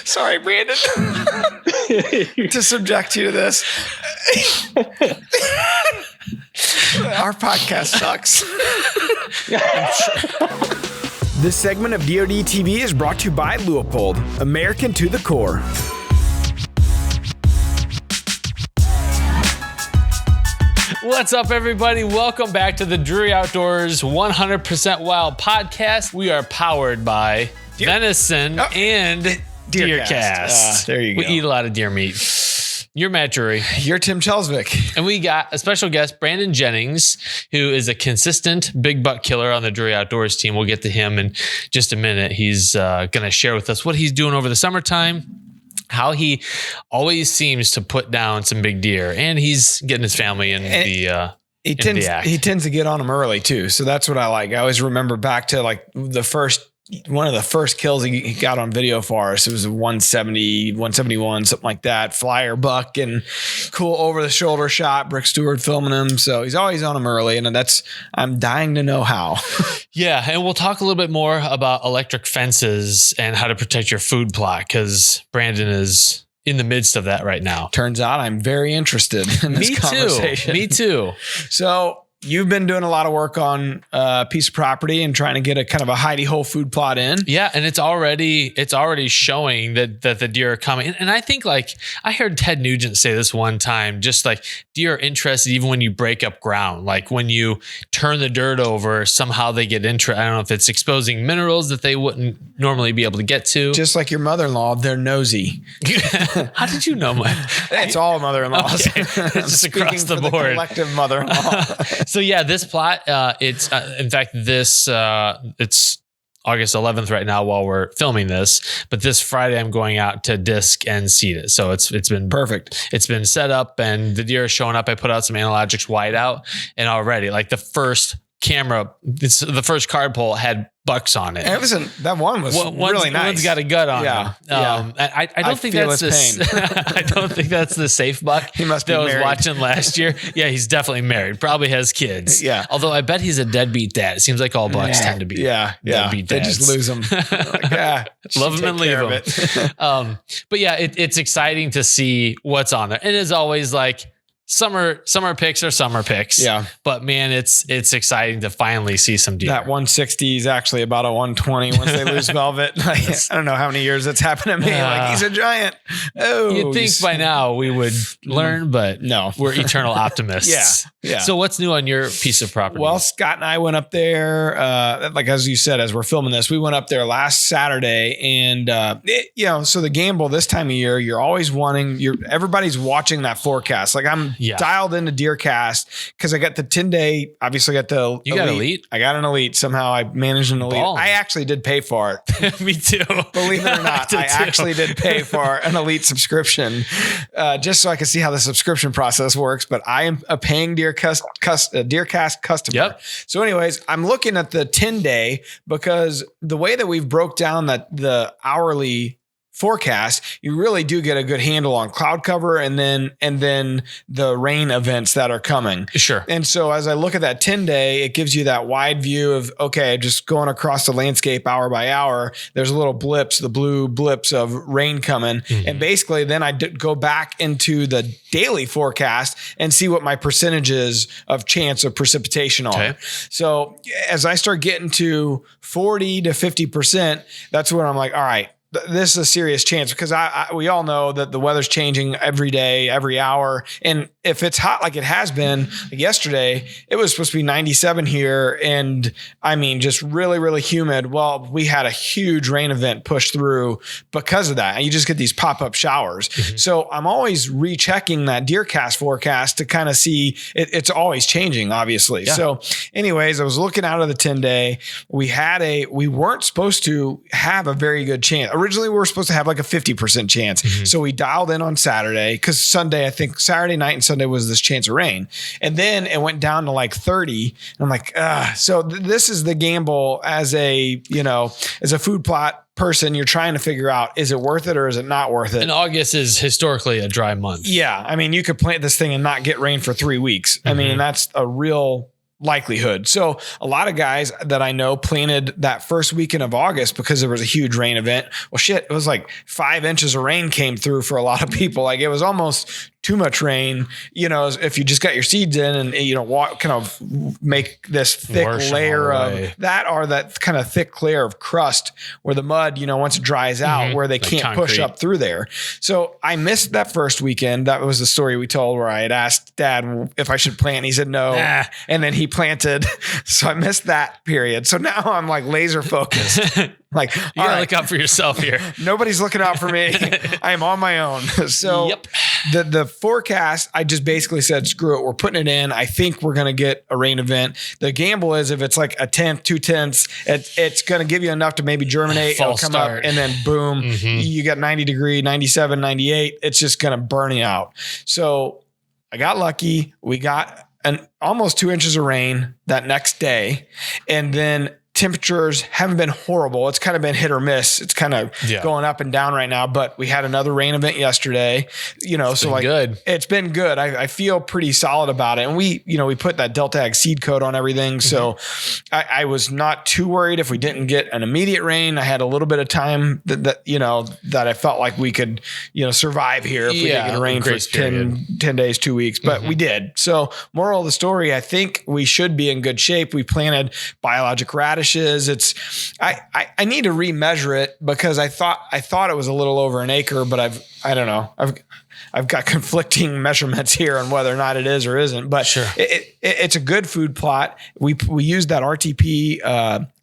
Sorry, Brandon, to subject you to this. Our podcast sucks. This segment of DoD TV is brought to you by Leupold, American to the core. What's up, everybody? Welcome back to the Drury Outdoors 100% Wild podcast. We are powered by venison and DeerCast. There you go. We eat a lot of deer meat. You're Matt Drury. You're Tim Chelsvik. And we got a special guest, Brandon Jennings, who is a consistent big buck killer on the Drury Outdoors team. We'll get to him in just a minute. He's going to share with us what he's doing over the summertime, how he always seems to put down some big deer, and he's getting his family in He tends to get on them early too. So that's what I like. I always remember back to like one of the first kills he got on video for us. It was a 170, 171, something like that. Flyer buck and cool over the shoulder shot. Brick Stewart filming him. So he's always on them early. And I'm dying to know how. Yeah. And we'll talk a little bit more about electric fences and how to protect your food plot, because Brandon is in the midst of that right now. Turns out I'm very interested in this conversation. Me too. So you've been doing a lot of work on a piece of property and trying to get a kind of a hidey hole food plot in. Yeah. And it's already showing that the deer are coming. And I think, like, I heard Ted Nugent say this one time, just like deer are interested even when you break up ground. Like when you turn the dirt over, somehow they get interested. I don't know if it's exposing minerals that they wouldn't normally be able to get to. Just like your mother-in-law, they're nosy. How did you know It's all mother-in-laws. Okay. It's just across the board. The collective mother-in-law. So yeah, this plot, it's in fact, it's August 11th right now while we're filming this, but this Friday I'm going out to disc and seed it. So it's been perfect. It's been set up and the deer are showing up. I put out some Analogics white out, and already, like, the first card pull had bucks on it. That one was really nice. One's got a gut on him. I don't think that's I don't think that's the safe buck. He must be married. I was watching last year. Yeah, he's definitely married. Probably has kids. Yeah. Although I bet he's a deadbeat dad. It seems like all bucks tend to be. Deadbeat dads. They just lose them. Love them and leave them. But yeah, it's exciting to see what's on there. And as always, like, Summer picks are summer picks. Yeah. But man, it's exciting to finally see some deer. That 160 is actually about a 120 once they lose velvet. I don't know how many years that's happened to me. Like, he's a giant. Oh, you'd think by now we would learn, but no, we're eternal optimists. Yeah. So what's new on your piece of property? Well, Scott and I went up there, like, as you said, as we're filming this, we went up there last Saturday, and so the gamble this time of year, you're always everybody's watching that forecast. Like, I'm dialed into DeerCast because I got the 10-day. Obviously, I got the You got Elite? I got an Elite. Somehow I managed an Elite. Balling. I actually did pay for it. Me too. Believe it or not, I actually did pay for an Elite subscription just so I could see how the subscription process works. But I am a paying DeerCast customer. Yep. So anyways, I'm looking at the 10-day because the way that we've broke down the hourly forecast, you really do get a good handle on cloud cover and then the rain events that are coming. Sure. And so as I look at that 10-day, it gives you that wide view of, okay, just going across the landscape hour by hour, there's little blips, the blue blips of rain coming. Mm-hmm. And basically then I go back into the daily forecast and see what my percentages of chance of precipitation are. Okay. So as I start getting to 40 to 50%, that's when I'm like, all right, this is a serious chance, because we all know that the weather's changing every day, every hour. And if it's hot like it has been, like yesterday, it was supposed to be 97 here. And I mean, just really, really humid. Well, we had a huge rain event push through because of that. And you just get these pop-up showers. Mm-hmm. So I'm always rechecking that DeerCast forecast to kind of see it's always changing, obviously. Yeah. So anyways, I was looking out of the 10-day. We weren't supposed to have a very good chance. Originally, we were supposed to have like a 50% chance. Mm-hmm. So we dialed in on Saturday, because Saturday night and Sunday was this chance of rain. And then it went down to like 30. And I'm like, so this is the gamble as a food plot person. You're trying to figure out, is it worth it or is it not worth it? And August is historically a dry month. Yeah. I mean, you could plant this thing and not get rain for 3 weeks. Mm-hmm. I mean, that's a real likelihood. So a lot of guys that I know planted that first weekend of August because there was a huge rain event. Well, shit, it was like 5 inches of rain came through for a lot of people. Like it was almost too much rain, if you just got your seeds in and, kind of make this thick layer of that, or that kind of thick layer of crust where the mud, once it dries out, where they can't push up through there. So I missed that first weekend. That was the story we told where I had asked Dad if I should plant. He said no. And then he planted. So I missed that period. So now I'm like laser focused. Like, you gotta look out for yourself here. Nobody's looking out for me. I am on my own. So the forecast, I just basically said, screw it. We're putting it in. I think we're going to get a rain event. The gamble is if it's like a 1/10, 2/10, it's going to give you enough to maybe germinate. It'll come up and then boom, you got 90 degree, 97, 98. It's just going to burn you out. So I got lucky. We got almost 2 inches of rain that next day. And then temperatures haven't been horrible. It's kind of been hit or miss. It's kind of going up and down right now, but we had another rain event yesterday, good. It's been good. I feel pretty solid about it. And we put that Delta Ag seed coat on everything. So I was not too worried if we didn't get an immediate rain. I had a little bit of time that I felt like we could, survive here if we didn't get a rain for 10 days, 2 weeks, but we did. So moral of the story, I think we should be in good shape. We planted biologic radishes. I need to remeasure it because I thought it was a little over an acre, but I don't know. I've got conflicting measurements here on whether or not it is or isn't, but it's a good food plot. We used that RTP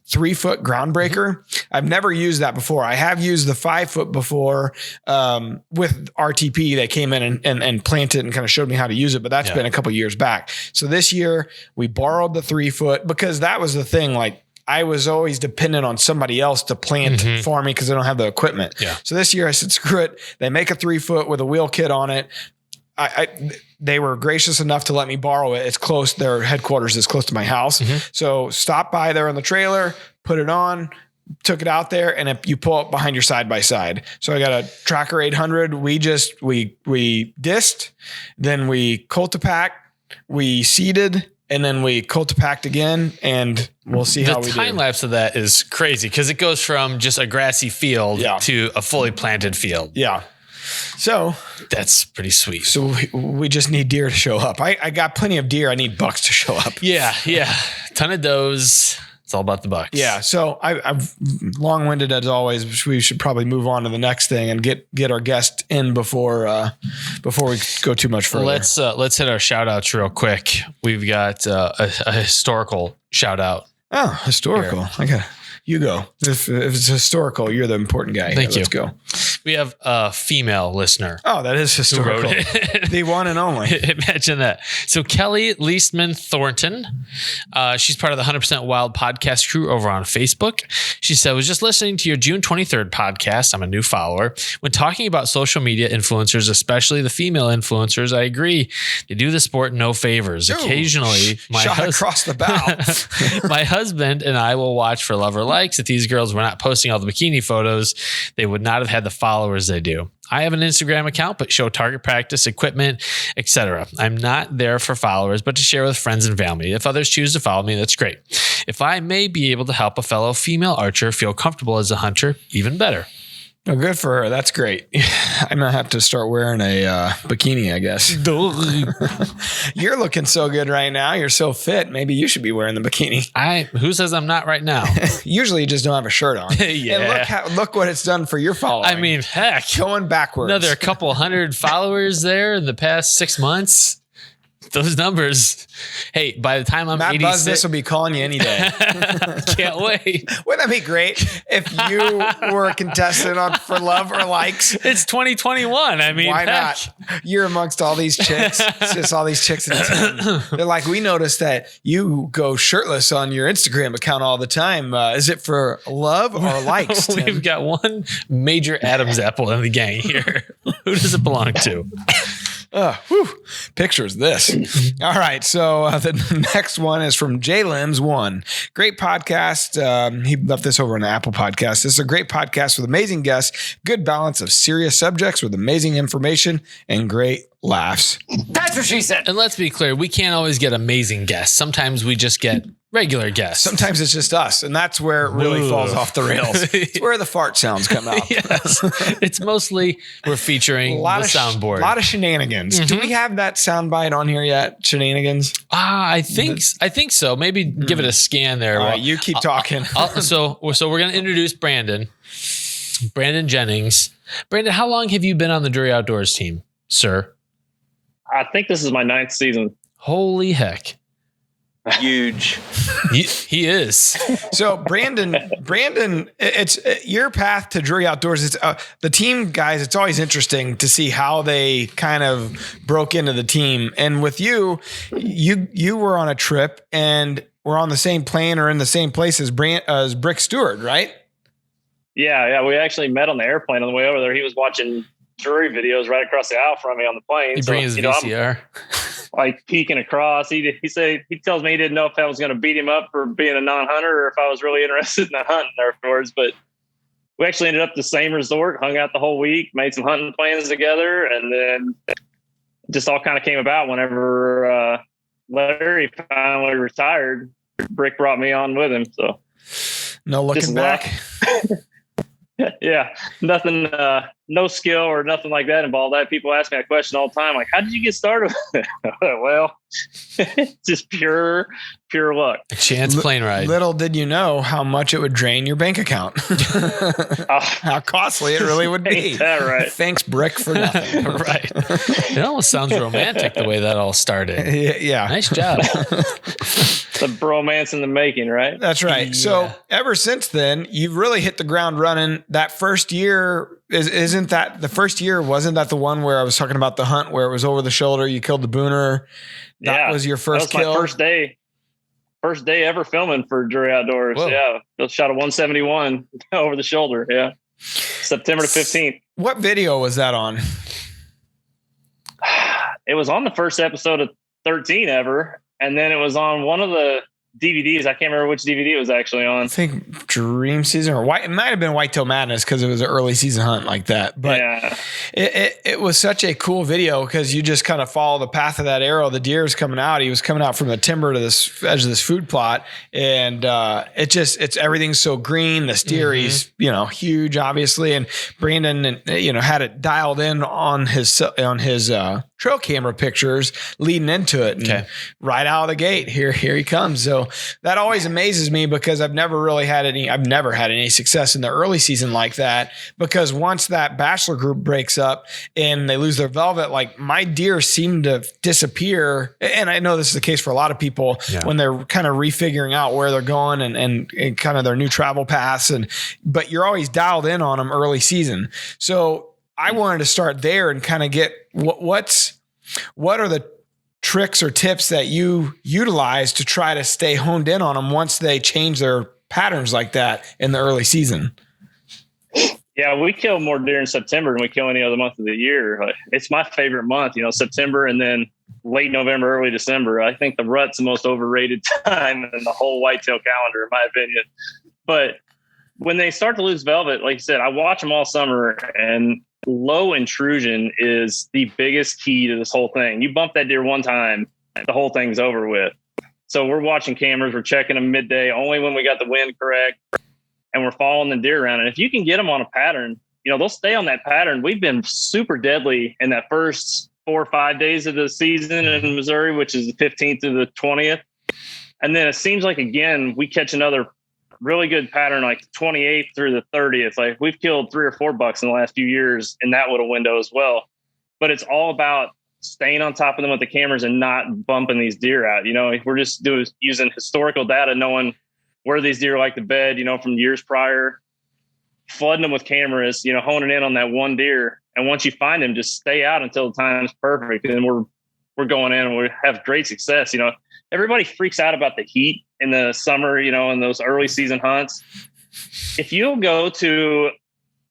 3-foot groundbreaker. I've never used that before. I have used the 5-foot before with RTP. They came in and planted and kind of showed me how to use it, but that's been a couple years back. So this year we borrowed the 3-foot because that was the thing. Like I was always dependent on somebody else to plant for me because I don't have the equipment. Yeah. So this year I said, screw it. They make a 3-foot with a wheel kit on it. They were gracious enough to let me borrow it. It's close. Their headquarters is close to my house. So stop by there in the trailer, put it on, took it out there, and you pull it behind your side by side. So I got a Tracker 800. We dissed, then we cultipacked, we seeded, and then we cultipacked again, and we'll see how we do. The time lapse of that is crazy because it goes from just a grassy field to a fully planted field. Yeah. So that's pretty sweet. So we just need deer to show up. I got plenty of deer. I need bucks to show up. Yeah. Ton of does. It's all about the bucks. Yeah. So I've long-winded as always. We should probably move on to the next thing and get our guest in before we go too much further. Let's hit our shout outs real quick. We've got a historical shout out. Oh, historical. Here. You go. If it's historical, you're the important guy. Thank you. Let's go. We have a female listener. Oh, that is historical. The one and only. Imagine that. So Kelly Leastman Thornton, she's part of the 100% Wild podcast crew over on Facebook. She said, I was just listening to your June 23rd podcast. I'm a new follower. When talking about social media influencers, especially the female influencers, I agree. They do the sport no favors. Ooh, occasionally, across the bow. My husband and I will watch for love or likes. If these girls were not posting all the bikini photos, they would not have had the followers they do. I have an Instagram account, but show target practice, equipment, etc. I'm not there for followers, but to share with friends and family. If others choose to follow me, that's great. If I may be able to help a fellow female archer feel comfortable as a hunter, even better. Oh, good for her. That's great. I'm going to have to start wearing a bikini, I guess. You're looking so good right now. You're so fit. Maybe you should be wearing the bikini. Who says I'm not right now? Usually you just don't have a shirt on. Yeah. And look what it's done for your following. I mean, heck. Going backwards. Another couple hundred followers there in the past 6 months. Those numbers. Hey, by the time I'm Matt 86, Buzz, this will be calling you any day. Can't wait. Wouldn't that be great if you were a contestant on For Love or Likes? It's 2021. I mean, why not? You're amongst all these chicks. It's just all these chicks in town. They're like, we noticed that you go shirtless on your Instagram account all the time. Is it for love or likes? Tim? We've got one major Adam's apple in the gang here. Who does it belong to? Pictures this. All right. So the next one is from JLims1. Great podcast. He left this over on the Apple podcast. This is a great podcast with amazing guests, good balance of serious subjects with amazing information and great laughs. That's what she said. And let's be clear, we can't always get amazing guests. Sometimes we just get regular guests. Sometimes it's just us, and that's where it really falls off the rails. It's where the fart sounds come out. Yes. It's mostly we're featuring the soundboard. A lot of shenanigans. Do we have that soundbite on here yet? Shenanigans? I think so. Maybe give it a scan there. All right, you keep talking. So we're going to introduce Brandon Jennings. Brandon, how long have you been on the Drury Outdoors team, sir? I think this is my 9th season. Holy heck. Huge. He is. So Brandon, it's your path to Drury Outdoors. It's the team guys. It's always interesting to see how they kind of broke into the team. And with you were on a trip and were on the same plane or in the same place as Brick Stewart, right? Yeah. We actually met on the airplane on the way over there. He was watching Drury videos right across the aisle from me on the plane. He brings his VCR. I'm like peeking across. He tells me he didn't know if I was going to beat him up for being a non-hunter or if I was really interested in hunting afterwards. But we actually ended up at the same resort, hung out the whole week, made some hunting plans together, and then just all kind of came about whenever Larry finally retired. Brick brought me on with him. So no looking back. Yeah, nothing, no skill or nothing like that involved. People ask me that question all the time. Like, how did you get started with it? Well, just pure luck. A chance plane ride. Little did you know how much it would drain your bank account. How costly it really would be. Ain't that right? Thanks, Brick, for nothing. Right. It almost sounds romantic the way that all started. Yeah. Nice job. The bromance in the making, right? That's right. Yeah. So ever since then, you've really hit the ground running. That first year, wasn't that the one where I was talking about the hunt where it was over the shoulder, you killed the booner? That was your first kill? My first day ever filming for Drury Outdoors. Whoa. Yeah. I shot a 171 over the shoulder. Yeah. September the 15th. What video was that on? It was on the first episode of 13 ever. And then it was on one of the DVDs. I can't remember which DVD it was actually on. I think Dream Season or White. It might have been Whitetail Madness because it was an early season hunt like that. But yeah. it was such a cool video because you just kind of follow the path of that arrow. The deer is coming out. He was coming out from the timber to this edge of this food plot, and it's everything's so green. The deer, he's huge, obviously, and Brandon had it dialed in on his trail camera pictures leading into it. And right out of the gate, here he comes. So that always amazes me because I've never had any success in the early season like that, because once that bachelor group breaks up and they lose their velvet, like my deer seem to disappear. And I know this is the case for a lot of people when they're kind of refiguring out where they're going and kind of their new travel paths. But you're always dialed in on them early season. So I wanted to start there and kind of get what are the tricks or tips that you utilize to try to stay honed in on them once they change their patterns like that in the early season? Yeah, we kill more deer in September than we kill any other month of the year. It's my favorite month, September and then late November, early December. I think the rut's the most overrated time in the whole whitetail calendar, in my opinion. But when they start to lose velvet, like you said, I watch them all summer, and low intrusion is the biggest key to this whole thing. You bump that deer one time, the whole thing's over with. So we're watching cameras, we're checking them midday, only when we got the wind correct, and we're following the deer around. And if you can get them on a pattern, they'll stay on that pattern. We've been super deadly in that first 4 or 5 days of the season in Missouri, which is the 15th to the 20th. And then it seems like, again, we catch another really good pattern like the 28th through the 30th. Like we've killed 3 or 4 bucks in the last few years in that little window as well. But it's all about staying on top of them with the cameras and not bumping these deer out. We're just using historical data, knowing where these deer like to bed, from years prior, flooding them with cameras, honing in on that one deer. And once you find them, just stay out until the time's perfect. And we're going in and we have great success. Everybody freaks out about the heat in the summer, in those early season hunts. If you'll go to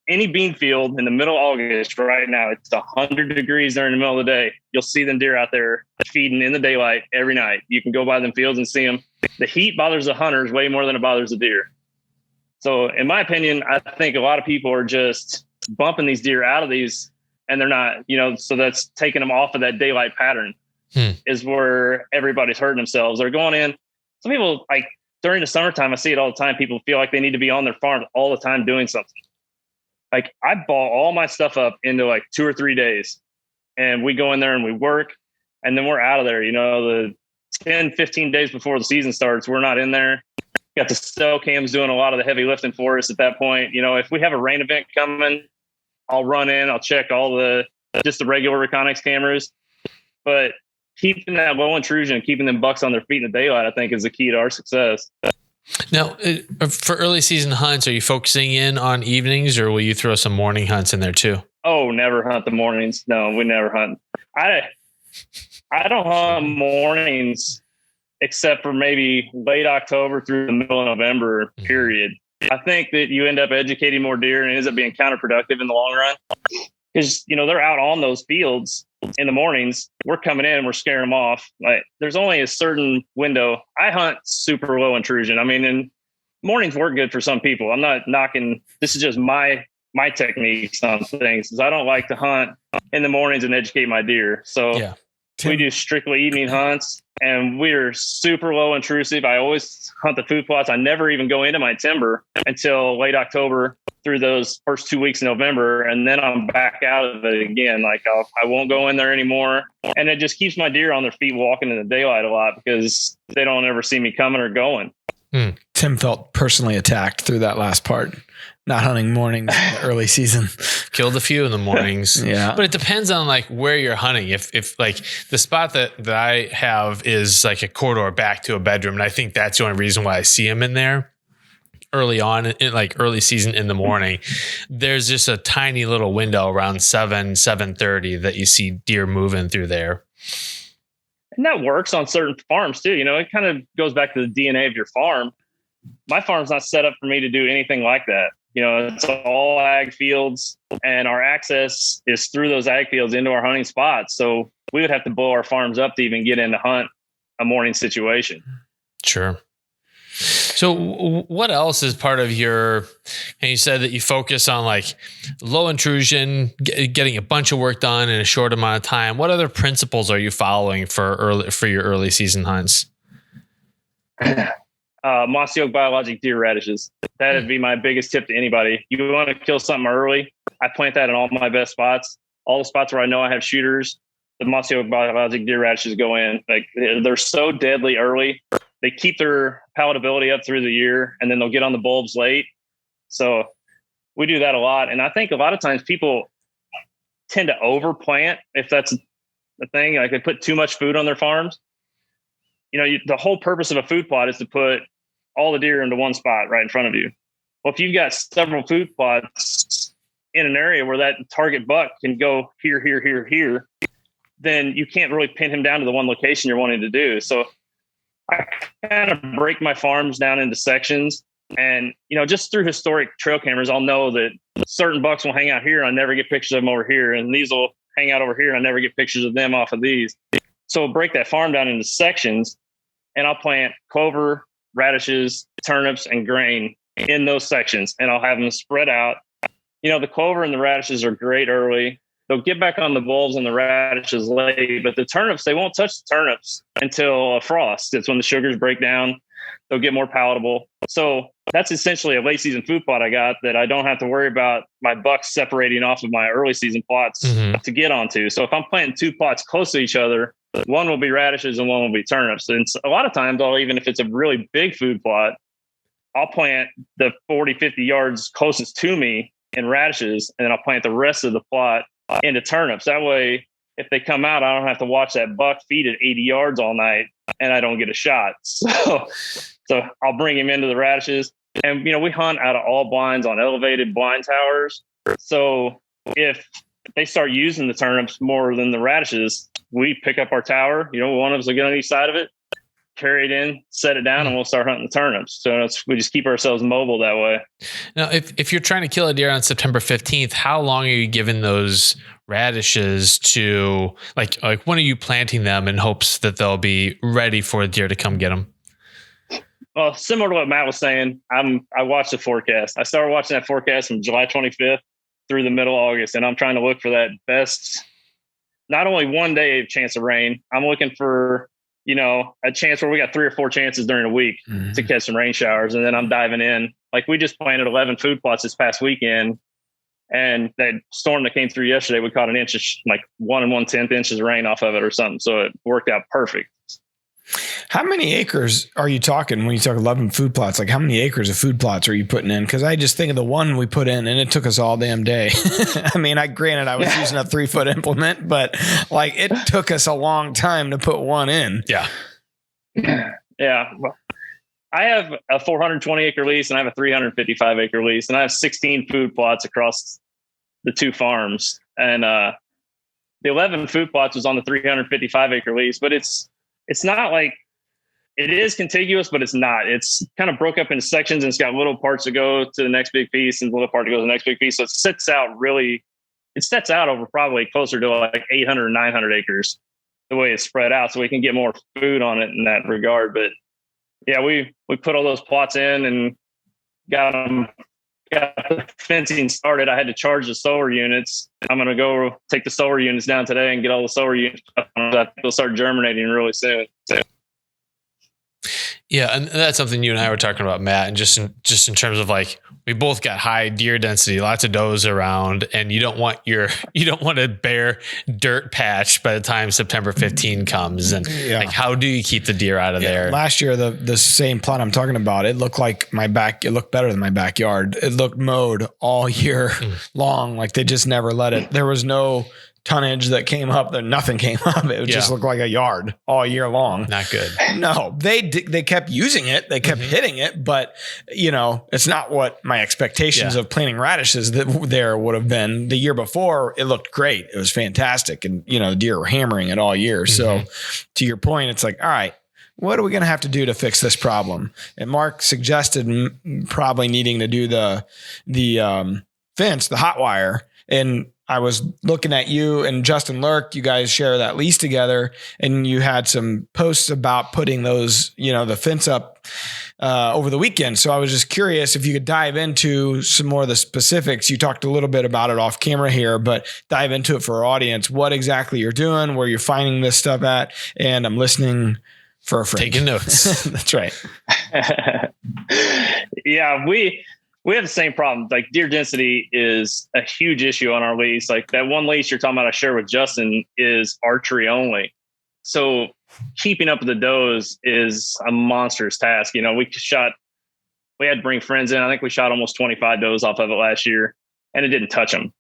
any bean field in the middle of August right now, it's 100 degrees during the middle of the day. You'll see them deer out there feeding in the daylight every night. You can go by them fields and see them. The heat bothers the hunters way more than it bothers the deer. So in my opinion, I think a lot of people are just bumping these deer out of these and they're not, so that's taking them off of that daylight pattern is where everybody's hurting themselves. They're going in. Some people, like during the summertime, I see it all the time. People feel like they need to be on their farm all the time doing something. Like I ball all my stuff up into like 2 or 3 days, and we go in there and we work, and then we're out of there. The 10, 15 days before the season starts, we're not in there. Got the cell cams doing a lot of the heavy lifting for us at that point. If we have a rain event coming, I'll run in, I'll check just the regular Reconyx cameras, but keeping that low intrusion, keeping them bucks on their feet in the daylight, I think is the key to our success. Now, for early season hunts, are you focusing in on evenings, or will you throw some morning hunts in there too? Oh, never hunt the mornings. No, we never hunt. I don't hunt mornings except for maybe late October through the middle of November period. I think that you end up educating more deer and it ends up being counterproductive in the long run because, they're out on those fields in the mornings. We're coming in, we're scaring them off. Like there's only a certain window. I hunt super low intrusion. I mean, and mornings work good for some people. I'm not knocking. This is just my techniques on things. Is I don't like to hunt in the mornings and educate my deer. So yeah. We do strictly evening hunts, and we're super low intrusive. I always hunt the food plots. I never even go into my timber until late October through those first 2 weeks in November. And then I'm back out of it again. Like I won't go in there anymore. And it just keeps my deer on their feet walking in the daylight a lot because they don't ever see me coming or going. Tim felt personally attacked through that last part. Not hunting mornings in the early season. Killed a few in the mornings. Yeah. But it depends on like where you're hunting. If like the spot that I have is like a corridor back to a bedroom. And I think that's the only reason why I see them in there early on in like early season in the morning. There's just a tiny little window around 7:30 that you see deer moving through there. And that works on certain farms too. It kind of goes back to the DNA of your farm. My farm's not set up for me to do anything like that. It's all ag fields, and our access is through those ag fields into our hunting spots. So we would have to blow our farms up to even get in to hunt a morning situation. Sure. So what else is part of and you said that you focus on like low intrusion, getting a bunch of work done in a short amount of time. What other principles are you following for your early season hunts? Mossy oak biologic deer radishes. That'd be my biggest tip to anybody. You want to kill something early? I plant that in all my best spots. All the spots where I know I have shooters, the mossy oak biologic deer radishes go in. Like they're so deadly early. They keep their palatability up through the year, and then they'll get on the bulbs late. So we do that a lot. And I think a lot of times people tend to overplant if that's the thing. Like they put too much food on their farms. The whole purpose of a food plot is to put all the deer into one spot right in front of you. Well, if you've got several food plots in an area where that target buck can go here, here, here, here, then you can't really pin him down to the one location you're wanting to do. So I kind of break my farms down into sections, and, just through historic trail cameras, I'll know that certain bucks will hang out here and I never get pictures of them over here. And these will hang out over here and I never get pictures of them off of these. So I'll break that farm down into sections, and I'll plant clover, radishes, turnips, and grain in those sections, and I'll have them spread out. The clover and the radishes are great early. They'll get back on the bulbs and the radishes late, but the turnips, they won't touch the turnips until frost. It's when the sugars break down. They'll get more palatable. So that's essentially a late season food plot I got that I don't have to worry about my bucks separating off of my early season plots to get onto. So if I'm planting 2 plots close to each other, one will be radishes and one will be turnips. And a lot of times, even if it's a really big food plot, I'll plant the 40, 50 yards closest to me in radishes, and then I'll plant the rest of the plot into turnips. That way, if they come out, I don't have to watch that buck feed at 80 yards all night and I don't get a shot. So I'll bring him into the radishes. And, we hunt out of all blinds on elevated blind towers. So if they start using the turnips more than the radishes, we pick up our tower, one of us will get on each side of it, carry it in, set it down, and we'll start hunting the turnips. So we just keep ourselves mobile that way. Now, if you're trying to kill a deer on September 15th, how long are you giving those radishes to, like when are you planting them in hopes that they'll be ready for a deer to come get them? Well, similar to what Matt was saying, I watched the forecast. I started watching that forecast from July 25th. through the middle of August, and I'm trying to look for that best, not only one day chance of rain. I'm looking for, a chance where we got 3 or 4 chances during a week to catch some rain showers. And then I'm diving in. Like, we just planted 11 food plots this past weekend, and that storm that came through yesterday, we caught an inch of like 1 1/10 inches of rain off of it or something. So it worked out perfect. How many acres are you talking when you talk 11 food plots? Like, how many acres of food plots are you putting in? Because I just think of the one we put in, and it took us all damn day. I mean, granted, I was using a 3-foot implement, but like, it took us a long time to put one in. Yeah. Yeah. Well, I have a 420 acre lease and I have a 355 acre lease, and I have 16 food plots across the 2 farms. And the 11 food plots was on the 355 acre lease, but it's not like, it is contiguous, but it's not. It's kind of broke up into sections, and it's got little parts that go to the next big piece and little part that goes to the next big piece. So it sets out over probably closer to like 800 or 900 acres, the way it's spread out, so we can get more food on it in that regard. But yeah, we put all those plots in and got the fencing started. I had to charge the solar units. I'm going to go take the solar units down today and get all the solar units up. They'll start germinating really soon. Yeah, and that's something you and I were talking about, Matt, and just in terms of like, we both got high deer density, lots of does around, and you don't want a bare dirt patch by the time September 15 comes. And like, how do you keep the deer out of there? Last year, the same plot I'm talking about, it looked like it looked better than my backyard. It looked mowed all year long. Like, they just never let it. There was no tonnage that came up. There, nothing came up. It just looked like a yard all year long. Not good. No, they kept using it. They kept hitting it, but it's not what my expectations of planting radishes there would have been. The year before, it looked great. It was fantastic. And, the deer were hammering it all year. So to your point, it's like, all right, what are we going to have to do to fix this problem? And Mark suggested probably needing to do the fence, the hot wire. And I was looking at you and Justin Lurk, you guys share that lease together, and you had some posts about putting those, the fence up over the weekend. So I was just curious if you could dive into some more of the specifics. You talked a little bit about it off camera here, but dive into it for our audience, what exactly you're doing, where you're finding this stuff at. And I'm listening for a friend. Taking notes. That's right. Yeah, we have the same problem. Like, deer density is a huge issue on our lease. Like, that one lease you're talking about I share with Justin is archery only. So keeping up with the does is a monstrous task. We had to bring friends in. I think we shot almost 25 does off of it last year, and it didn't touch them.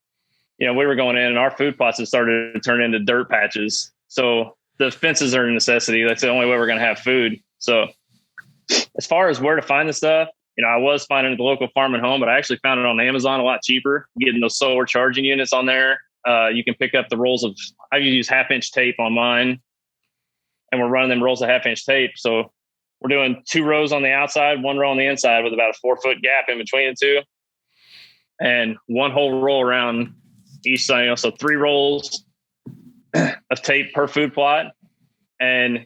We were going in, and our food plots have started to turn into dirt patches. So the fences are a necessity. That's the only way we're going to have food. So as far as where to find the stuff, I was finding it at the local farm and home, but I actually found it on Amazon a lot cheaper, getting those solar charging units on there. You can pick up the rolls of, I use 1/2-inch tape on mine, and we're running them rolls of 1/2-inch tape. So we're doing 2 rows on the outside, 1 row on the inside with about a 4-foot gap in between the 2, and 1 whole roll around each side. So 3 rolls of tape per food plot. And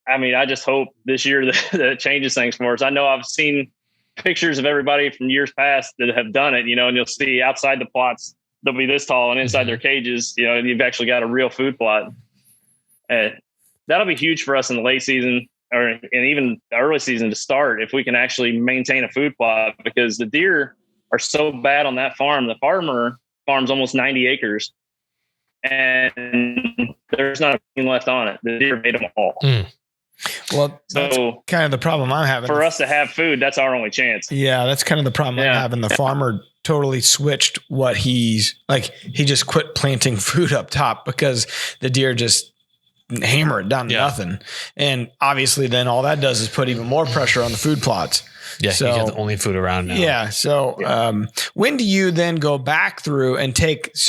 I mean, I just hope this year that it changes things for us. I know I've seen pictures of everybody from years past that have done it, and you'll see outside the plots, they'll be this tall, and inside their cages, and you've actually got a real food plot. And that'll be huge for us in the late season and even the early season to start, if we can actually maintain a food plot, because the deer are so bad on that farm. The farmer farms almost 90 acres and there's not a thing left on it. The deer made them all. Well, that's kind of the problem I'm having. For us to have food, that's our only chance. Yeah, that's kind of the problem I'm having. The farmer totally switched what he just quit planting food up top because the deer just hammer it down to nothing. And obviously then all that does is put even more pressure on the food plots. Yeah, so, you got the only food around now. Yeah. So when do you then go back through and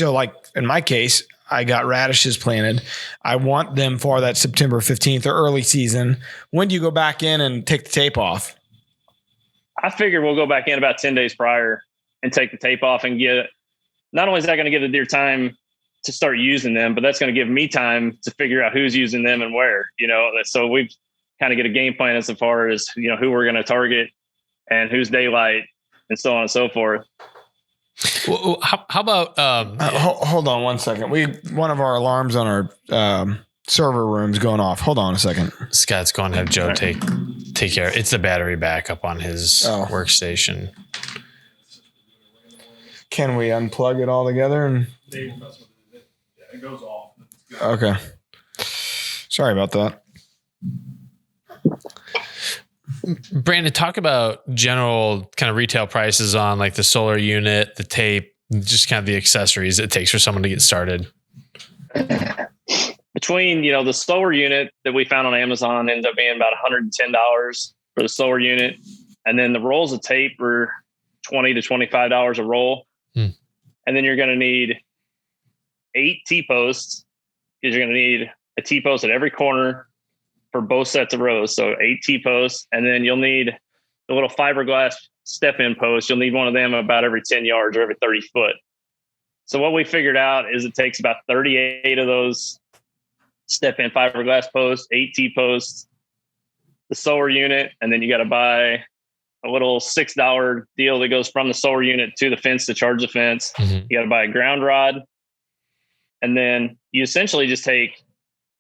like in my case, I got radishes planted. I want them for that September 15th or early season. When do you go back in and take the tape off? I figure we'll go back in about 10 days prior and take the tape off and not only is that going to give the deer time to start using them, but that's going to give me time to figure out who's using them and where, so we've kind of get a game plan as far as, who we're going to target and who's daylight and so on and so forth. Well, how about hold on one second. One of our alarms on our server room's going off. Hold on a second. Scott's going to have Joe take care. It's the battery backup on his workstation. Can we unplug it all together? And it goes off. Okay. Sorry about that. Brandon, talk about general kind of retail prices on like the solar unit, the tape, just kind of the accessories it takes for someone to get started. Between, the solar unit that we found on Amazon ends up being about $110 for the solar unit. And then the rolls of tape are $20 to $25 a roll. And then you're going to need 8 T-posts, because you're going to need a T-post at every corner for both sets of rows. So 8 T-posts. And then you'll need the little fiberglass step-in post. You'll need one of them about every 10 yards or every 30 foot. So what we figured out is it takes about 38 of those step-in fiberglass posts, 8 T-posts, the solar unit, and then you got to buy a little $6 deal that goes from the solar unit to the fence to charge the fence. You got to buy a ground rod. And then you essentially just take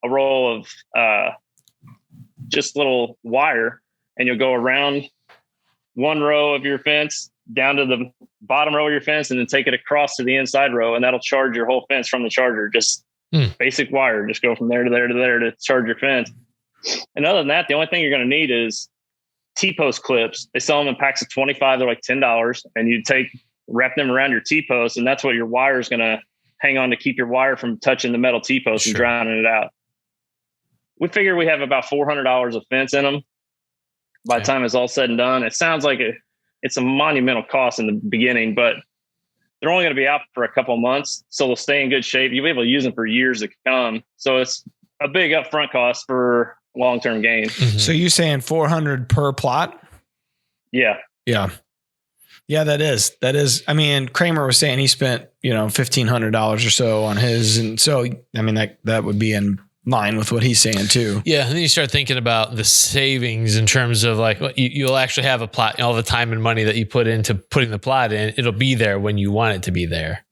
a roll of just little wire, and you'll go around one row of your fence down to the bottom row of your fence, and then take it across to the inside row, and that'll charge your whole fence from the charger. Just basic wire. Just go from there to there to there to charge your fence. And other than that, the only thing you're going to need is T-post clips. They sell them in packs of 25. They're like $10, and you wrap them around your T-post, and that's what your wire is going to hang on to keep your wire from touching the metal T-post and drowning it out. We figure we have about $400 of fence in them by the time it's all said and done. It sounds like it's a monumental cost in the beginning, but they're only going to be out for a couple of months, so they'll stay in good shape. You'll be able to use them for years to come. So it's a big upfront cost for long-term gain. So you saying 400 per plot? Yeah. Yeah. Yeah, that is. I mean, Kramer was saying he spent, $1,500 or so on his. And so, I mean, that would be in line with what he's saying too. Yeah. And then you start thinking about the savings in terms of like, you'll actually have a plot, all the time and money that you put into putting the plot in, it'll be there when you want it to be there.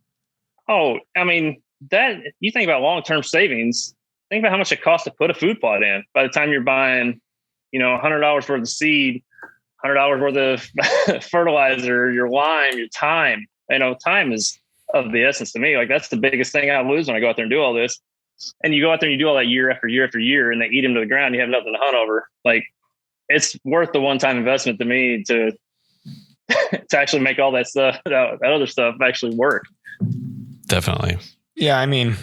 Oh, I mean, that you think about long-term savings, think about how much it costs to put a food plot in. By the time you're buying, $100 worth of seed, $100 worth of fertilizer, your lime, your time. Time is of the essence to me. Like, that's the biggest thing I lose when I go out there and do all this. And you go out there and you do all that year after year after year, and they eat them to the ground. You have nothing to hunt over. Like, it's worth the one-time investment to me to actually make all that stuff, that other stuff actually work. Definitely. Yeah, I mean,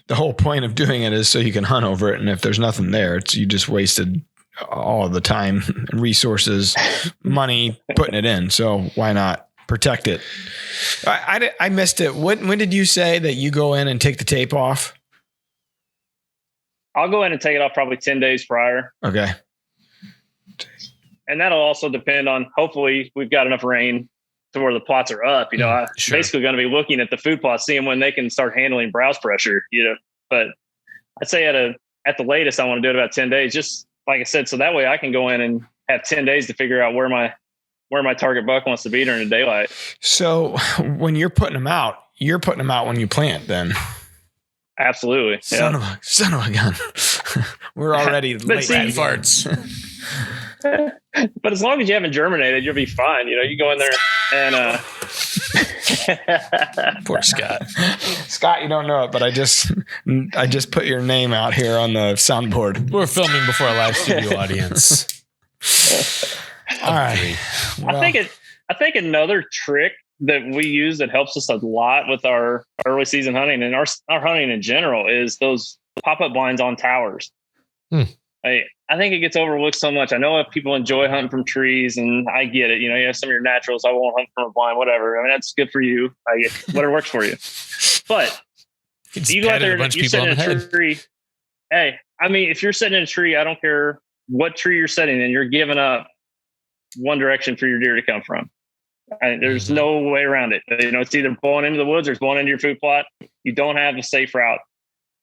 the whole point of doing it is so you can hunt over it, and if there's nothing there, you just wasted all of the time and resources, money putting it in. So why not protect it? I missed it. When did you say that you go in and take the tape off? I'll go in and take it off probably 10 days prior. Okay. And that'll also depend on, hopefully we've got enough rain to where the plots are up. I'm basically going to be looking at the food plots, seeing when they can start handling browse pressure, but I'd say at the latest, I want to do it about 10 days, just like I said, so that way I can go in and have 10 days to figure out where my target buck wants to be during the daylight. So when you're putting them out when you plant then. Absolutely. Son of a gun. We're already late farts. But as long as you haven't germinated, you'll be fine. You go in there and poor Scott. Scott, you don't know it, but I just put your name out here on the soundboard. We're filming before a live studio audience. All right. Well, I think another trick that we use that helps us a lot with our early season hunting and our hunting in general is those pop-up blinds on towers. I think it gets overlooked so much. I know if people enjoy hunting from trees, and I get it. You have some of your naturals. I won't hunt from a blind, whatever. I mean, that's good for you. I get whatever works for you. But you go out there and you're sitting in a tree. Hey, I mean, if you're sitting in a tree, I don't care what tree you're sitting in, you're giving up one direction for your deer to come from. There's no way around it. It's either blowing into the woods or it's blowing into your food plot. You don't have a safe route.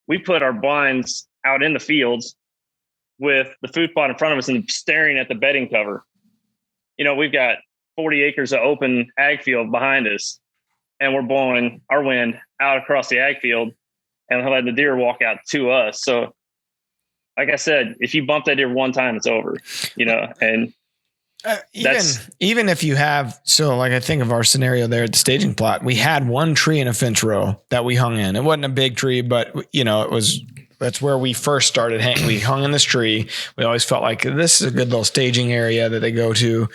We put our blinds out in the fields with the food plot in front of us and staring at the bedding cover. We've got 40 acres of open ag field behind us. and we're blowing our wind out across the ag field and let the deer walk out to us. So like I said, if you bump that deer one time, it's over, and even if you have, so like I think of our scenario there at the staging plot, we had one tree in a fence row that we hung in. It wasn't a big tree, but that's where we first started. We hung in this tree. We always felt like this is a good little staging area that they go to.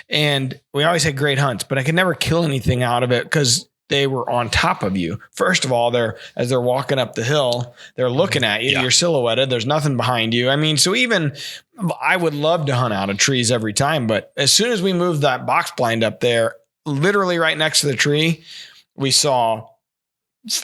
And we always had great hunts, but I could never kill anything out of it because they were on top of you. First of all, as they're walking up the hill, they're looking at you. Yeah. You're silhouetted. There's nothing behind you. I mean, so even I would love to hunt out of trees every time, but as soon as we moved that box blind up there, literally right next to the tree, we saw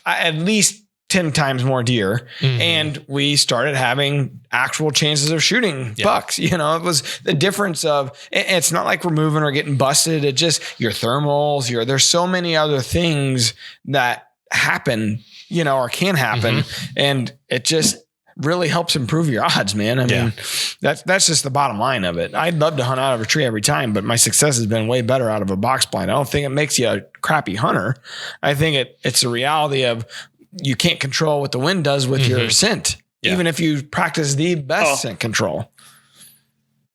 at least 10 times more deer. Mm-hmm. And we started having actual chances of shooting bucks. It was the difference of, it's not like we're moving or getting busted. It just your thermals, there's so many other things that happen, or can happen. Mm-hmm. And it just really helps improve your odds, man. I mean, that's just the bottom line of it. I'd love to hunt out of a tree every time, but my success has been way better out of a box blind. I don't think it makes you a crappy hunter. I think it's a reality of, you can't control what the wind does with your scent, even if you practice the best scent control.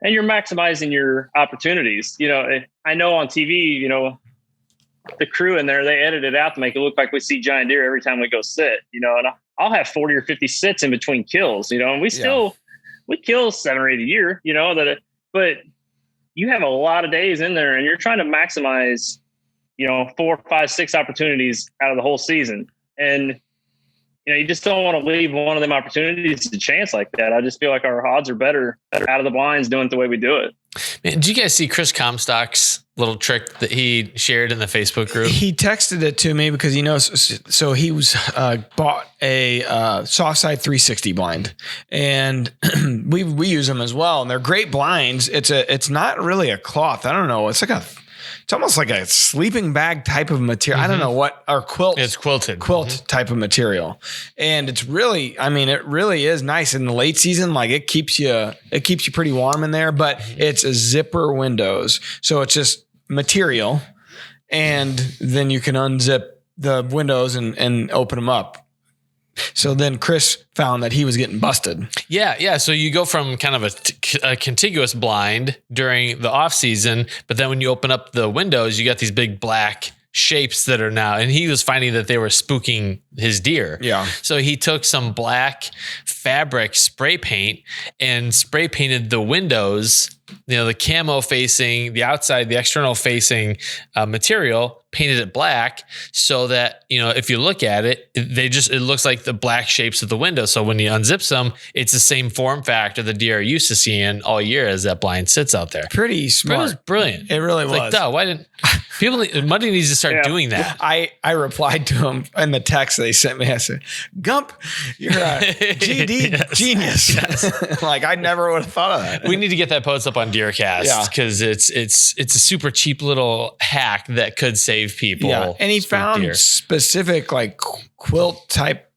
And you're maximizing your opportunities. I know on TV, the crew in there, they edit it out to make it look like we see giant deer every time we go sit, and I'll have 40 or 50 sits in between kills, and we kill 7 or 8 a year, but you have a lot of days in there and you're trying to maximize, 4, 5, 6 opportunities out of the whole season. And, you just don't want to leave one of them opportunities to chance like that. I just feel like our odds are better out of the blinds doing it the way we do it. Man, did you guys see Chris Comstock's little trick that he shared in the Facebook group? He texted it to me because he knows. So he was bought a soft side 360 blind, and we use them as well. And they're great blinds. It's not really a cloth. I don't know. It's almost like a sleeping bag type of material. I don't know or quilt. It's quilted. Quilt type of material. And it's really, it really is nice in the late season. Like it keeps you pretty warm in there, but it's a zipper windows. So it's just material. And then you can unzip the windows and open them up. So then Chris found that he was getting busted. Yeah. So you go from kind of a contiguous blind during the off season, but then when you open up the windows, you got these big black shapes that are now, and he was finding that they were spooking his deer. Yeah. So he took some black fabric spray paint and spray painted the windows, the camo facing, the outside, the external facing material, painted it black so that, if you look at it, it looks like the black shapes of the window. So when you unzip them, it's the same form factor the deer are used to seeing all year as that blind sits out there. Pretty smart. It was brilliant. It really was. Like, duh, why didn't Monday needs to start doing that? I replied to him in the text they sent me. I said, Gump, you're a GD genius. Yes. Like I never would have thought of that. We need to get that post up on DeerCast because it's a super cheap little hack that could save people. Yeah. And he found deer. Specific like quilt type,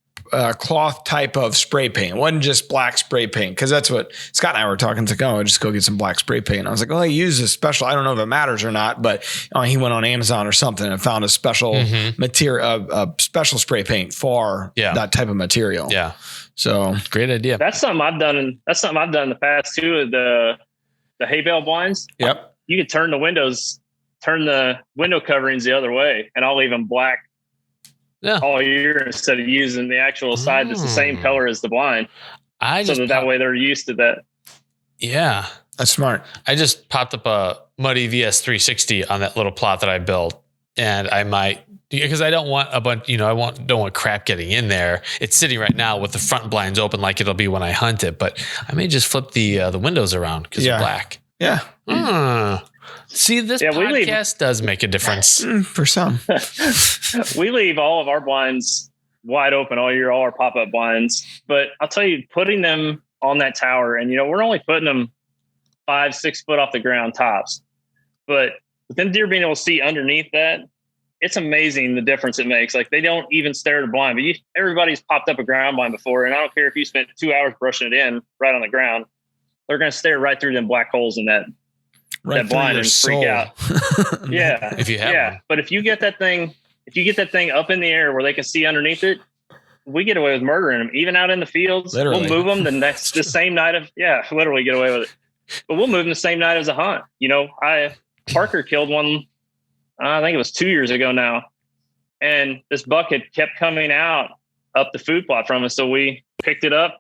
cloth type of spray paint. It wasn't just black spray paint, because that's what Scott and I were talking. It's like, just go get some black spray paint. I was like, he used a special, I don't know if it matters or not, but he went on Amazon or something and found a special material, special spray paint for that type of material. Yeah. So great idea. That's something I've done in the past too. The hay bale blinds. Yep. You can turn the window coverings the other way, and I'll leave them black all year instead of using the actual side that's the same color as the blind. That way they're used to that. Yeah. That's smart. I just popped up a Muddy VS 360 on that little plot that I built, and I might, because I don't want a bunch, don't want crap getting in there. It's sitting right now with the front blinds open like it'll be when I hunt it, but I may just flip the windows around because they're black. Yeah. See, this podcast does make a difference. For some. We leave all of our blinds wide open all year, all our pop-up blinds. But I'll tell you, putting them on that tower, and, we're only putting them 5-6 foot off the ground tops. But with them deer being able to see underneath that, it's amazing the difference it makes. Like, they don't even stare at a blind. But everybody's popped up a ground blind before, and I don't care if you spent 2 hours brushing it in right on the ground. They're going to stare right through them black holes in that blind and freak out. Yeah. If you have one. But if you get that thing if you get that thing up in the air where they can see underneath it, we get away with murdering them. Even out in the fields, Literally. we'll move them the same night of, literally get away with it. But we'll move them the same night as a hunt. You know, Parker killed one, I think it was 2 years ago now. And this buck had kept coming out up the food plot from us. So we picked it up,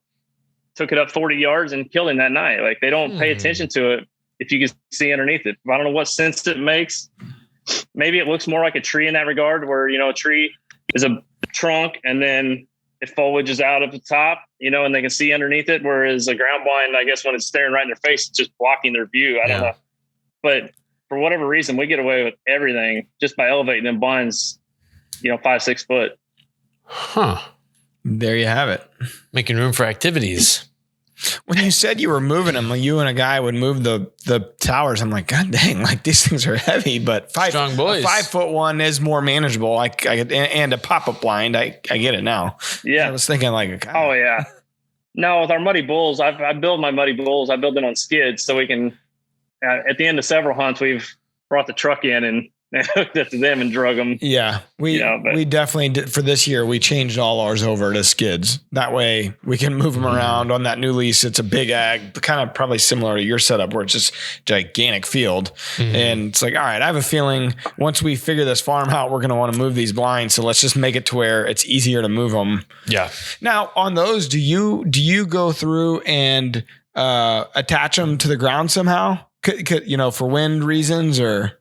took it up 40 yards and killed him that night. Like, they don't pay attention to it if you can see underneath it. I don't know what sense it makes. Maybe it looks more like a tree in that regard, where, you know, a tree is a trunk and then it foliages out at the top, you know, and they can see underneath it. Whereas a ground blind, I guess when it's staring right in their face, it's just blocking their view. I don't know. But for whatever reason, we get away with everything just by elevating them blinds, you know, 5-6 foot. Huh. There you have it. Making room for activities. When you said you were moving them, like you and a guy would move the towers, I'm like, God dang, like these things are heavy, but Strong boys. A 5 foot one is more manageable. And a pop-up blind. I get it now. Yeah. I was thinking like, God. Oh yeah. No, with our muddy bulls, I build my muddy bulls. I build them on skids so we can, at the end of several hunts, we've brought the truck in and hooked it to them and drug them. Yeah, we definitely did for this year. We changed all ours over to skids. That way we can move them around on that new lease. It's a big ag, kind of probably similar to your setup where it's just gigantic field. And it's like, all right, I have a feeling once we figure this farm out, we're going to want to move these blinds. So let's just make it to where it's easier to move them. Yeah. Now on those, do you go through and attach them to the ground somehow? You know, for wind reasons or?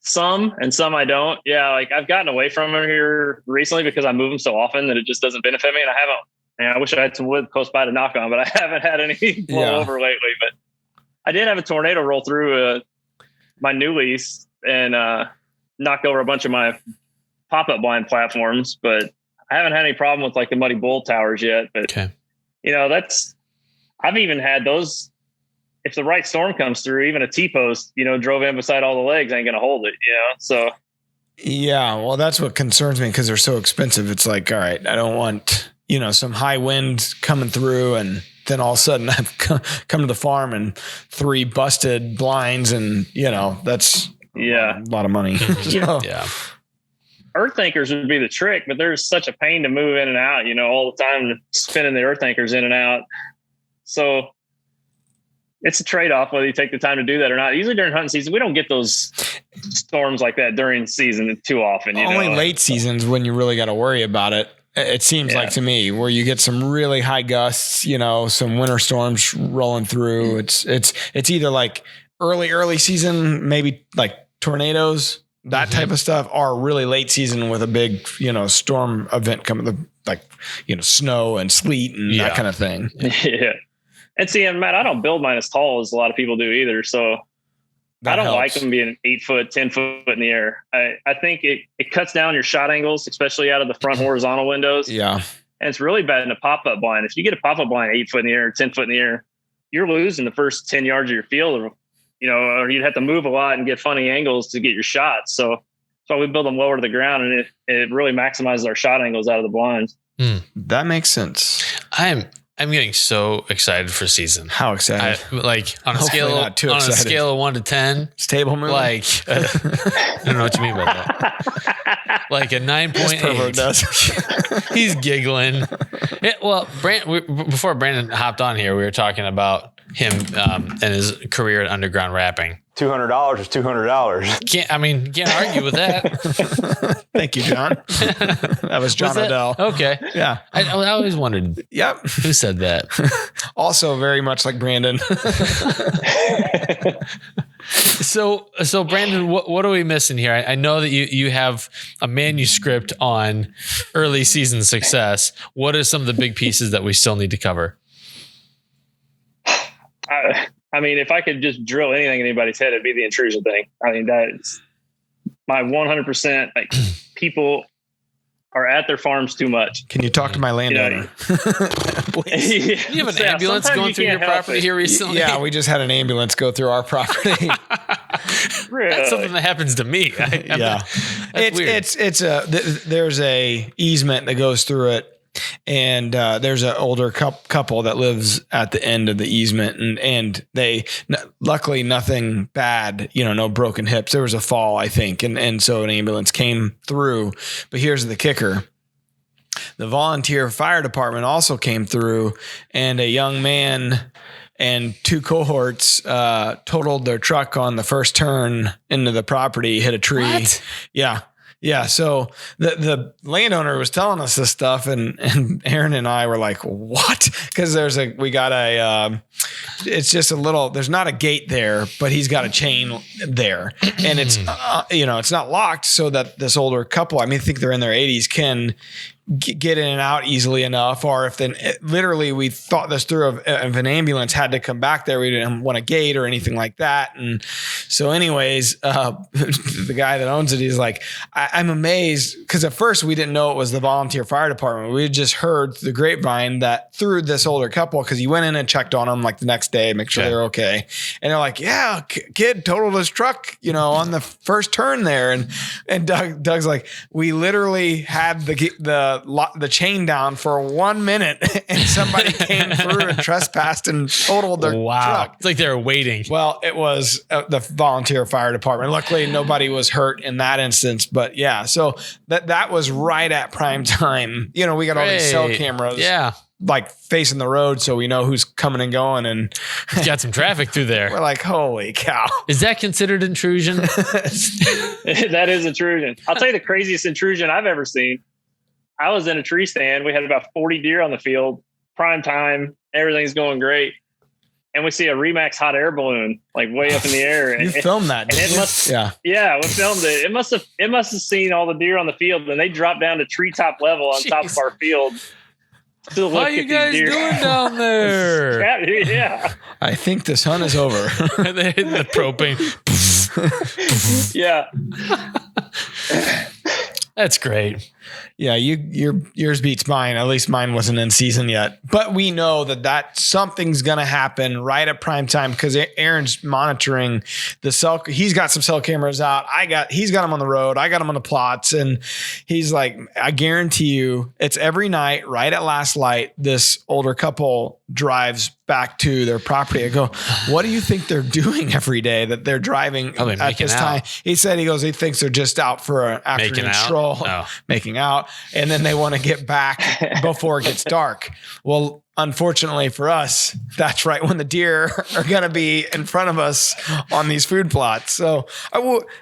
Some and some I don't. Yeah, like I've gotten away from them here recently because I move them so often that it just doesn't benefit me. And I haven't. And I wish I had some wood close by to knock on, but I haven't had any blow over lately. But I did have a tornado roll through my new lease and knock over a bunch of my pop-up blind platforms. But I haven't had any problem with like the muddy bull towers yet. But you know, I've even had those. If the right storm comes through, even a T-post, you know, drove in beside all the legs ain't going to hold it, you know? So. Yeah. Well, that's what concerns me because they're so expensive. It's like, all right, I don't want, you know, some high wind coming through and then all of a sudden I've come to the farm and 3 busted blinds and, you know, that's a lot of money. So. Yeah. Earth anchors would be the trick, but there's such a pain to move in and out, you know, all the time spinning the earth anchors in and out. So it's a trade-off whether you take the time to do that or not. Usually during hunting season, we don't get those storms like that during season too often. Only late seasons when you really got to worry about it. It seems like to me where you get some really high gusts, you know, some winter storms rolling through. It's either like early season, maybe like tornadoes, that type of stuff, or really late season with a big, you know, storm event coming, like, you know, snow and sleet and that kind of thing. Yeah. And see, Matt, I don't build mine as tall as a lot of people do either. So I don't like them being 8 foot, 10 foot in the air. I think it cuts down your shot angles, especially out of the front horizontal windows. Yeah. And it's really bad in a pop-up blind. If you get a pop-up blind 8 foot in the air, 10 foot in the air, you're losing the first 10 yards of your field, you know, or you'd have to move a lot and get funny angles to get your shots. So that's why we build them lower to the ground, and it really maximizes our shot angles out of the blinds. That makes sense. I'm getting so excited for season. How excited? Like on a scale of 1 to 10, it's table moon. Like I don't know what you mean by that. Like a 9.8. Does. He's giggling. Before Brandon hopped on here, we were talking about him and his career at underground rapping. $200 is $200. Can't argue with that. Thank you, John. That was John Odell. Okay. Yeah. I always wondered. Yep. Who said that? Also very much like Brandon. So Brandon, what are we missing here? I know that you have a manuscript on early season success. What are some of the big pieces that we still need to cover? I mean, if I could just drill anything in anybody's head, it'd be the intrusion thing. I mean, that's my 100%. Like, people are at their farms too much. Can you talk to my landowner? Please. You have an ambulance going through your property here recently? Yeah, we just had an ambulance go through our property. Really? That's something that happens to me. There's a easement that goes through it. And there's an older couple that lives at the end of the easement, and they luckily nothing bad, no broken hips. There was a fall, I think, and so an ambulance came through. But here's the kicker. The volunteer fire department also came through, and a young man and 2 cohorts totaled their truck on the first turn into the property, hit a tree. What? Yeah. Yeah. So the landowner was telling us this stuff, and Aaron and I were like, what? Cause we got it's just there's not a gate there, but he's got a chain there, and it's, it's not locked, so that this older couple, I think they're in their 80s, can get in and out easily enough. Or if literally we thought this through, if an ambulance had to come back there, we didn't want a gate or anything like that. And so anyways, the guy that owns it, he's like, I'm amazed, because at first we didn't know it was the volunteer fire department. We had just heard through the grapevine that through this older couple, because he went in and checked on them like the next day, make sure they're okay. And they're like, yeah, kid totaled his truck, on the first turn there. And Doug's like, we literally had the chain down for 1 minute, and somebody came through and trespassed and totaled their truck. It's like they were waiting. Well, it was the volunteer fire department. Luckily, nobody was hurt in that instance. But yeah, so that was right at prime time. We got all these cell cameras. Yeah. Like facing the road, so we know who's coming and going, and got some traffic through there. We're like, holy cow. Is that considered intrusion? That is intrusion. I'll tell you the craziest intrusion I've ever seen. I was in a tree stand. We had about 40 deer on the field, prime time. Everything's going great. And we see a Remax hot air balloon like way up in the air. You filmed that, didn't you? Yeah, we filmed it. It must have seen all the deer on the field, and they dropped down to treetop level on top of our field. What are you guys doing down there? Yeah. I think this hunt is over. They hit the propane. Yeah. That's great. Yeah, yours beats mine. At least mine wasn't in season yet. But we know that something's going to happen right at prime time, because Aaron's monitoring the cell. He's got some cell cameras out. He's got them on the road. I got them on the plots. And he's like, I guarantee you, it's every night right at last light, this older couple drives back to their property. I go, what do you think they're doing every day that they're driving at this time? He said, he thinks they're just out for an afternoon stroll, making out. And then they want to get back before it gets dark. Well, unfortunately for us, that's right when the deer are going to be in front of us on these food plots. So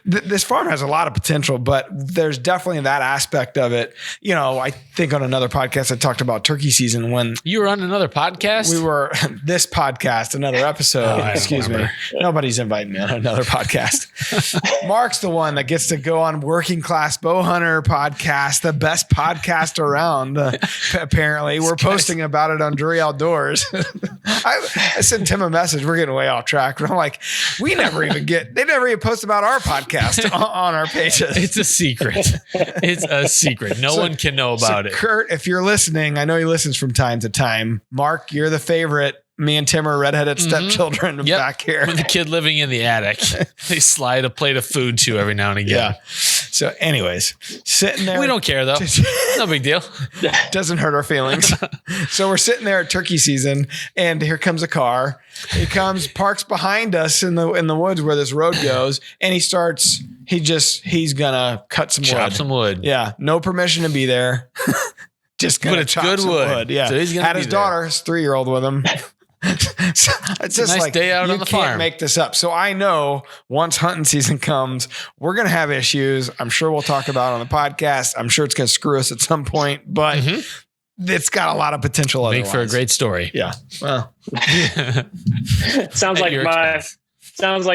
this farm has a lot of potential, but there's definitely that aspect of it. I think on another podcast, I talked about turkey season when you were on another podcast. We were this podcast, another episode. Excuse me. Nobody's inviting me on another podcast. Mark's the one that gets to go on Working Class Bowhunter podcast, the best podcast around. Apparently, we're posting about it on Drury Outdoors. I sent Tim a message. We're getting way off track. But I'm like, they never even post about our podcast on our pages. It's a secret. It's a secret. No one can know about it. Kurt, if you're listening, I know he listens from time to time. Mark, you're the favorite. Me and Tim are redheaded stepchildren back here. With the kid living in the attic. They slide a plate of food to every now and again. Yeah. So anyways, sitting there. We don't care though. No big deal. Doesn't hurt our feelings. So we're sitting there at turkey season, and here comes a car. He comes, parks behind us in the woods where this road goes, and he's gonna cut chop some wood. Yeah. No permission to be there. Just gonna chop good some wood. Yeah. So he's had his daughter, his 3-year-old with him. So it's just a nice day out on the farm. You can't make this up. So I know once hunting season comes, we're going to have issues. I'm sure we'll talk about it on the podcast. I'm sure it's going to screw us at some point, but it's got a lot of potential. Make for a great story. Yeah. Well, sounds like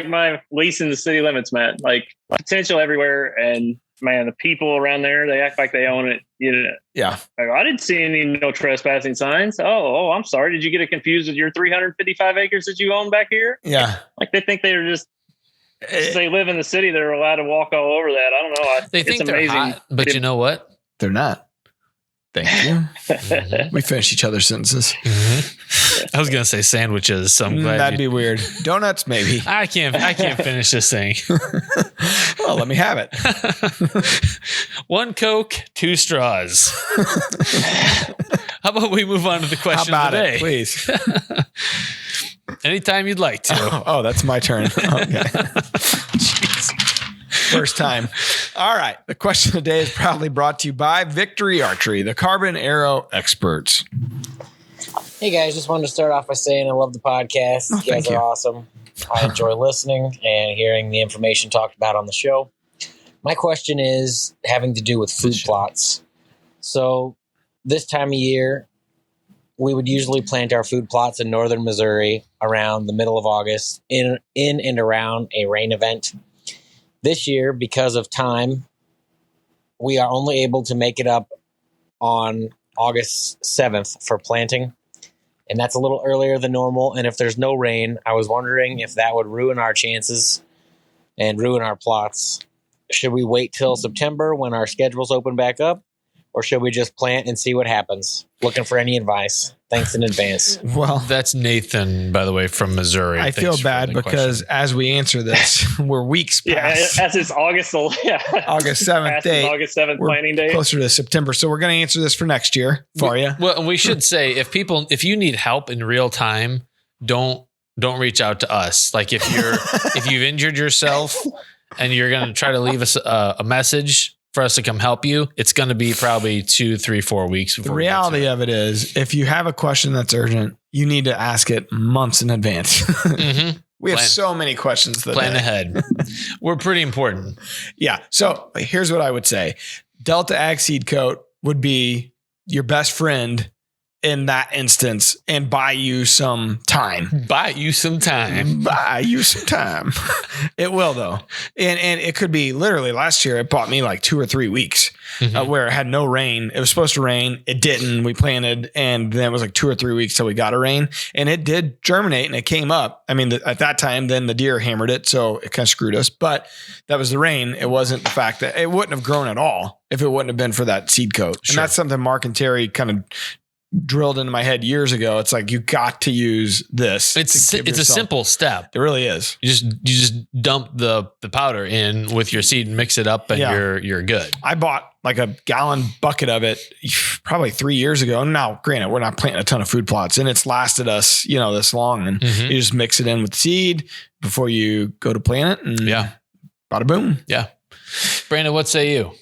my lease in the city limits, Matt. Like potential everywhere, and man, the people around there, they act like they own it. Yeah. I didn't see any no trespassing signs. Oh, I'm sorry. Did you get it confused with your 355 acres that you own back here? Yeah. Like they think they're just, they live in the city. They're allowed to walk all over that. I don't know. They think they're hot, but you know what? They're not. Thank you. We finish each other's sentences. I was gonna say sandwiches. So I'm glad That'd be weird. Donuts, maybe. I can't finish this thing. Well, let me have it. 1 Coke, 2 straws. How about we move on to the question of the day? Please. Anytime you'd like to. Oh, that's my turn. Okay. First time. All right. The question of the day is proudly brought to you by Victory Archery, the carbon arrow experts. Hey guys, just wanted to start off by saying I love the podcast. You guys are awesome. I enjoy listening and hearing the information talked about on the show. My question is having to do with food plots. So this time of year, we would usually plant our food plots in northern Missouri around the middle of August in and around a rain event. This year, because of time, we are only able to make it up on August 7th for planting. And that's a little earlier than normal. And if there's no rain, I was wondering if that would ruin our chances and ruin our plots. Should we wait till September when our schedules open back up? Or should we just plant and see what happens? Looking for any advice. Thanks in advance. Well, that's Nathan, by the way, from Missouri. I feel bad because as we answer this, we're weeks past. Yeah, as it's August 7th date. August 7th planning day. Closer to September. So we're going to answer this for next year for you. Well, we should say if you need help in real time, don't reach out to us. Like if you've injured yourself and you're going to try to leave us a message for us to come help you, it's going to be probably 2, 3, 4 weeks. The reality of it is, if you have a question that's urgent, you need to ask it months in advance. Mm-hmm. We have so many questions that plan ahead. We're pretty important. Yeah. So here's what I would say. Delta Ag Seed Coat would be your best friend in that instance and buy you some time. Buy you some time. It will though. And it could be literally last year, it bought me like 2 or 3 weeks where it had no rain. It was supposed to rain. It didn't. We planted and then it was like 2 or 3 weeks till we got a rain and it did germinate and it came up. I mean, at that time, then the deer hammered it. So it kind of screwed us, but that was the rain. It wasn't the fact that it wouldn't have grown at all if it wouldn't have been for that seed coat. Sure. And that's something Mark and Terry kind of drilled into my head years ago. It's like, you got to use this. It's a simple step. It really is. You just dump the powder in with your seed and mix it up and you're good. I bought like a gallon bucket of it probably 3 years ago. Now, granted, we're not planting a ton of food plots and it's lasted us, this long, and you just mix it in with seed before you go to plant it and bada boom. Yeah. Brandon, what say you?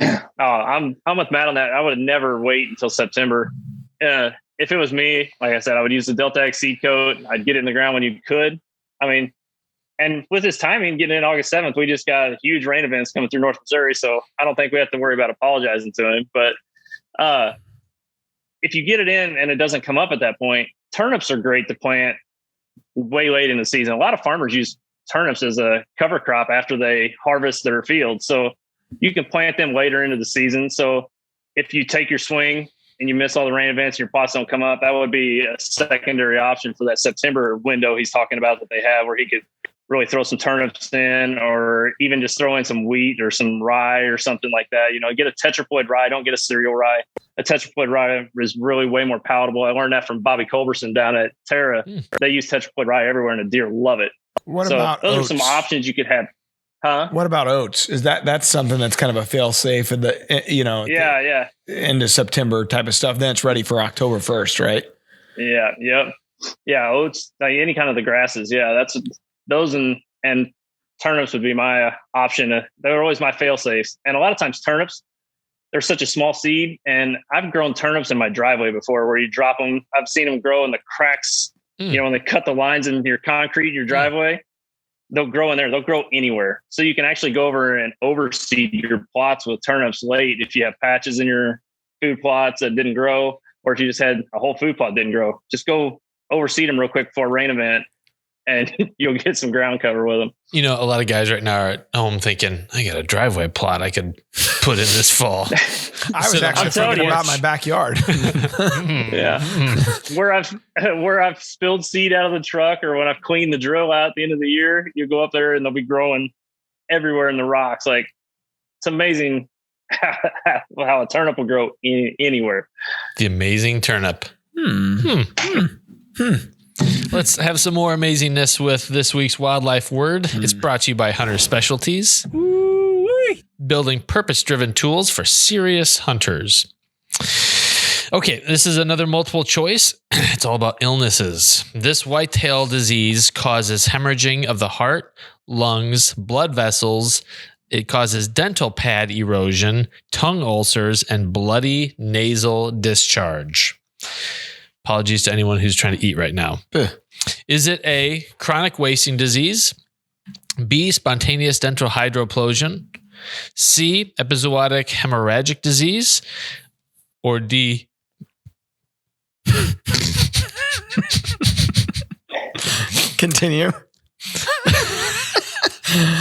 Oh, I'm with Matt on that. I would never wait until September. If it was me, like I said, I would use the Delta X seed coat. I'd get it in the ground when you could. I mean, and with this timing, getting in August 7th, we just got huge rain events coming through North Missouri. So I don't think we have to worry about apologizing to him. But if you get it in and it doesn't come up at that point, turnips are great to plant way late in the season. A lot of farmers use turnips as a cover crop after they harvest their field. So you can plant them later into the season. So if you take your swing and you miss all the rain events and your plots don't come up, that would be a secondary option for that September window he's talking about that they have, where he could really throw some turnips in, or even just throw in some wheat or some rye or something like that. Get a tetraploid rye. Don't get a cereal rye. A tetraploid rye is really way more palatable. I learned that from Bobby Culberson down at Terra. They use tetraploid rye everywhere and the deer love it. What about those oats? Are some options you could have. Huh? What about oats? Is that's something that's kind of a fail safe in the, into September type of stuff. Then it's ready for October 1st, right? Yeah. Yep. Yeah. Oats, like any kind of the grasses. Yeah. That's those and turnips would be my option. They're always my fail safes. And a lot of times turnips, they're such a small seed, and I've grown turnips in my driveway before where you drop them. I've seen them grow in the cracks, when they cut the lines in your concrete, in your driveway. They'll grow in there. They'll grow anywhere. So you can actually go over and overseed your plots with turnips late if you have patches in your food plots that didn't grow, or if you just had a whole food plot didn't grow. Just go overseed them real quick before a rain event, and you'll get some ground cover with them. A lot of guys right now are at home thinking, I got a driveway plot I could put in this fall. I was actually thinking about my backyard. Yeah. Where I've spilled seed out of the truck, or when I've cleaned the drill out at the end of the year, you go up there and they'll be growing everywhere in the rocks. Like, it's amazing how a turnip will grow anywhere. The amazing turnip. Let's have some more amazingness with this week's wildlife word. It's brought to you by Hunter Specialties. Building purpose-driven tools for serious hunters. Okay, this is another multiple choice. It's all about illnesses. This whitetail disease causes hemorrhaging of the heart, lungs, blood vessels. It causes dental pad erosion, tongue ulcers, and bloody nasal discharge. Apologies to anyone who's trying to eat right now. Is it A, chronic wasting disease? B, spontaneous dental hydroplosion? C, epizootic hemorrhagic disease? Or D, Continue.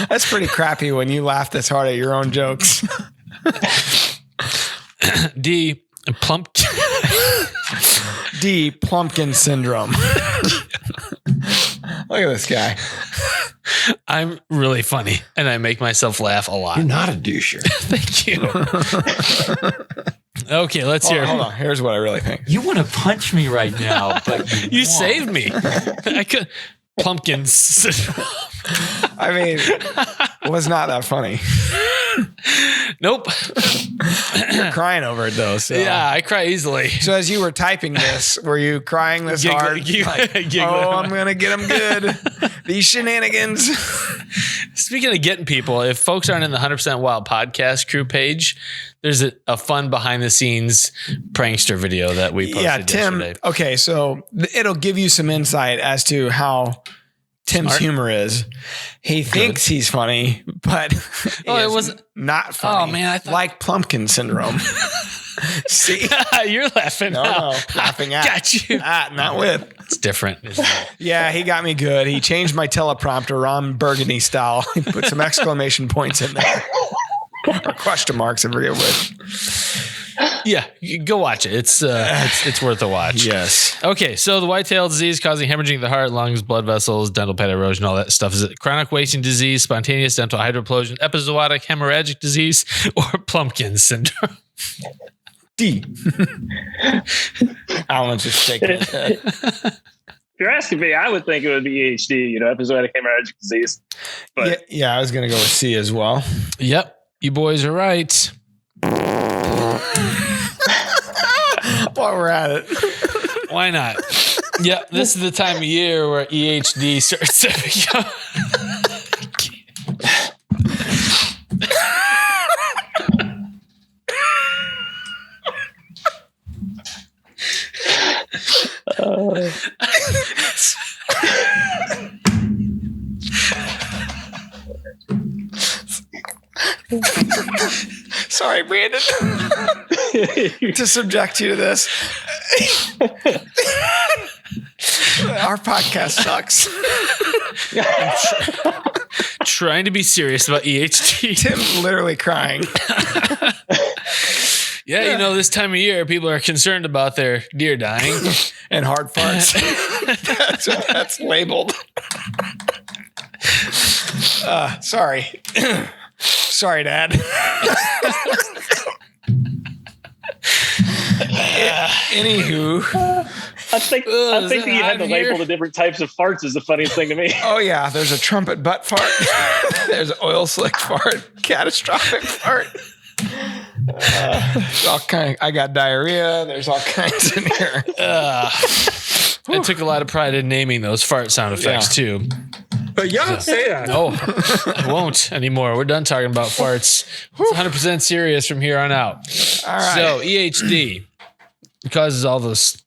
That's pretty crappy when you laugh this hard at your own jokes. D, D, plumpkin syndrome. Look at this guy. I'm really funny, and I make myself laugh a lot. You're not a doucher. Thank you. Okay, let's hear. Hold on. Here's what I really think. You want to punch me right now, but You saved me. I could. Pumpkins. I mean, it was not that funny. Nope. You're crying over it though. So. Yeah, I cry easily. So as you were typing this, were you crying this hard? Giggling. Oh, I'm gonna get them good. These shenanigans. Speaking of getting people, if folks aren't in the 100% Wild podcast crew page, there's a fun behind the scenes prankster video that we posted yesterday. Okay, so it'll give you some insight as to how Tim's humor is. He thinks he's funny, but it was not funny. Oh man, I thought like plumpkin syndrome. See, you're laughing. no, laughing at. Got you. Not with. It's different. Isn't it? Yeah, he got me good. He changed my teleprompter Ron Burgundy style. He put some exclamation points in there. Or question marks, I forget which. Yeah, you go watch it. It's worth a watch. Yes. Okay, so the whitetail disease causing hemorrhaging of the heart, lungs, blood vessels, dental pad erosion, all that stuff. Is it chronic wasting disease, spontaneous dental hydroplosion, epizootic hemorrhagic disease, or plumpkin syndrome? D. Alan's just shaking his head. If you're asking me, I would think it would be EHD, episodic hemorrhagic disease. But Yeah, I was going to go with C as well. Yep, you boys are right. While we're at it. Why not? Yep, this is the time of year where EHD starts to become. Sorry, Brandon, to subject you to this. Our podcast sucks. Trying to be serious about EHD. Tim literally crying. Yeah, this time of year, people are concerned about their deer dying. And hard farts. That's what that's labeled. Sorry. Sorry, Dad. Anywho. I think that you had to label the different types of farts is the funniest thing to me. Oh, yeah. There's a trumpet butt fart. There's an oil slick fart. Catastrophic fart. All kind. I got diarrhea. There's all kinds in here. I took a lot of pride in naming those fart sound effects too. But you don't say that. No, I won't anymore. We're done talking about farts. It's 100% serious from here on out. All right. So EHD causes all those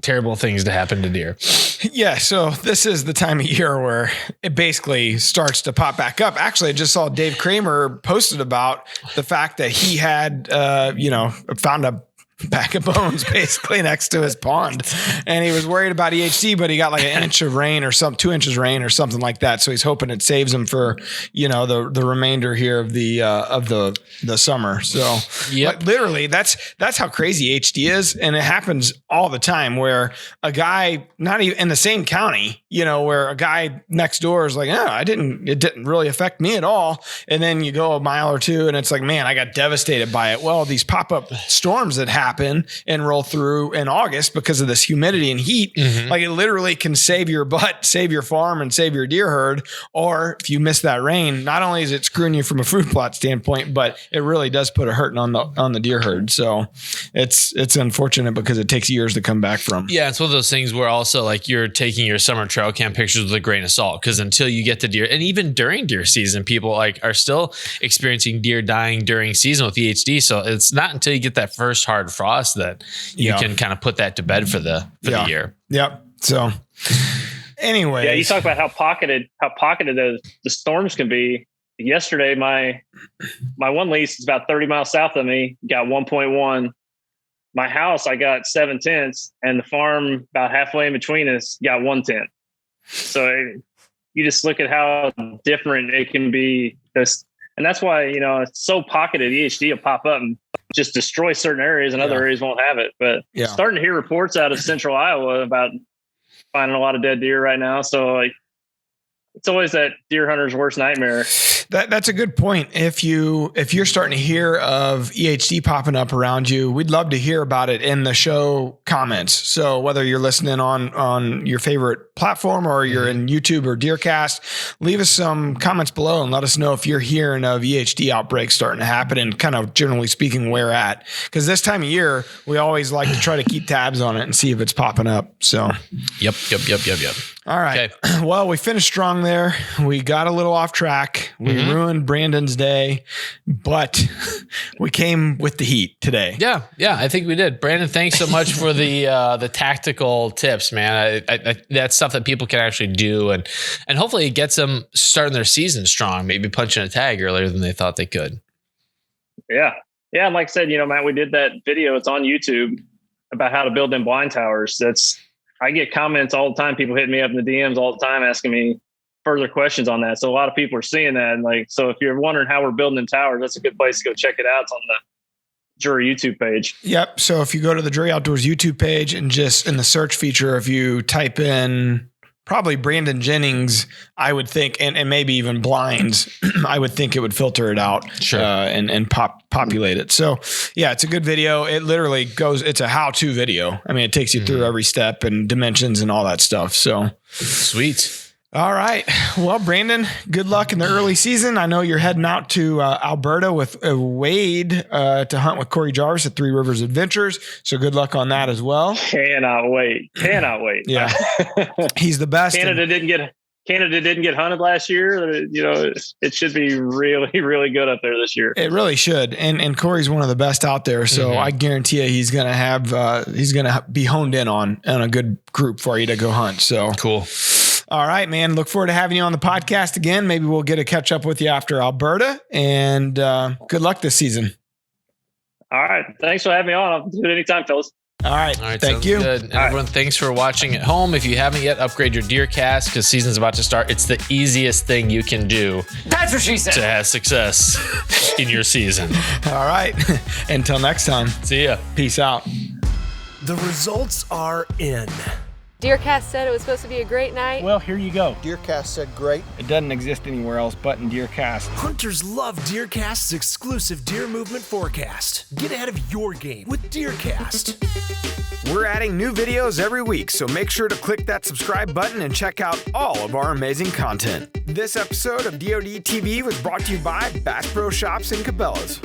terrible things to happen to deer. Yeah, so this is the time of year where it basically starts to pop back up. Actually, I just saw Dave Kramer posted about the fact that he had, found a bag of bones basically next to his pond, and he was worried about EHD, but he got like an inch of rain or 2 inches rain or something like that. So he's hoping it saves him for the remainder here of the summer. So but literally that's how crazy HD is, and it happens all the time where a guy not even in the same county, where a guy next door is like, it didn't really affect me at all, and then you go a mile or two and it's like, man, I got devastated by it. Well, these pop-up storms that happen happen and roll through in August because of this humidity and heat. Like it literally can save your butt, save your farm, and save your deer herd. Or if you miss that rain, not only is it screwing you from a food plot standpoint, but it really does put a hurting on the deer herd. So it's unfortunate because it takes years to come back from. Yeah, it's one of those things where also like you're taking your summer trail cam pictures with a grain of salt, because until you get the deer, and even during deer season, people like are still experiencing deer dying during season with EHD. So it's not until you get that first hard frost that you can kind of put that to bed for the year. Yep. So anyway, yeah, you talk about how pocketed the storms can be. Yesterday, my one lease is about 30 miles south of me, got 1.1. My house, I got 7/10, and the farm about halfway in between us got 1/10. So you just look at how different it can be. And that's why, it's so pocketed. EHD will pop up and just destroy certain areas, and other areas won't have it. But starting to hear reports out of central Iowa about finding a lot of dead deer right now. So it's always that deer hunter's worst nightmare. That's a good point. If you're starting to hear of EHD popping up around you, we'd love to hear about it in the show comments. So whether you're listening on your favorite platform or you're in YouTube or DeerCast, leave us some comments below and let us know if you're hearing of EHD outbreaks starting to happen and kind of generally speaking where at. Because this time of year, we always like to try to keep tabs on it and see if it's popping up. So Yep. all right. Okay. Well, we finished strong there. We got a little off track. We ruined Brandon's day, but we came with the heat today. Yeah, I think we did. Brandon, thanks so much for the tactical tips, man. I that's stuff that people can actually do, and hopefully it gets them starting their season strong, maybe punching a tag earlier than they thought they could. Yeah. And like I said, Matt, we did that video. It's on YouTube about how to build them blind towers. I get comments all the time. People hitting me up in the DMs all the time asking me further questions on that. So a lot of people are seeing that. And so if you're wondering how we're building them towers, that's a good place to go check it out. It's on the Jury YouTube page. Yep. So if you go to the Jury Outdoors YouTube page and just in the search feature, if you type in probably Brandon Jennings, I would think, and maybe even blinds, I would think it would filter it out and populate it. So yeah, it's a good video. It literally it's a how-to video. I mean, it takes you through every step and dimensions and all that stuff. So sweet. All right. Well, Brandon, good luck in the early season. I know you're heading out to Alberta with Wade to hunt with Corey Jarvis at Three Rivers Adventures. So good luck on that as well. Cannot wait. Yeah. He's the best. Canada didn't get hunted last year. It should be really, really good up there this year. It really should. And Corey's one of the best out there. So I guarantee you he's going to be honed in on a good group for you to go hunt. So cool. All right, man. Look forward to having you on the podcast again. Maybe we'll get a catch up with you after Alberta, and good luck this season. All right. Thanks for having me on. I'll do it anytime, fellas. All right. Thank you. Good. And everyone, thanks for watching at home. If you haven't yet, upgrade your DeerCast because season's about to start. It's the easiest thing you can do. That's what she said. To have success in your season. All right. Until next time. See ya. Peace out. The results are in. DeerCast said it was supposed to be a great night. Well, here you go. DeerCast said great. It doesn't exist anywhere else but in DeerCast. Hunters love DeerCast's exclusive deer movement forecast. Get ahead of your game with DeerCast. We're adding new videos every week, so make sure to click that subscribe button and check out all of our amazing content. This episode of DoD TV was brought to you by Bass Pro Shops and Cabela's.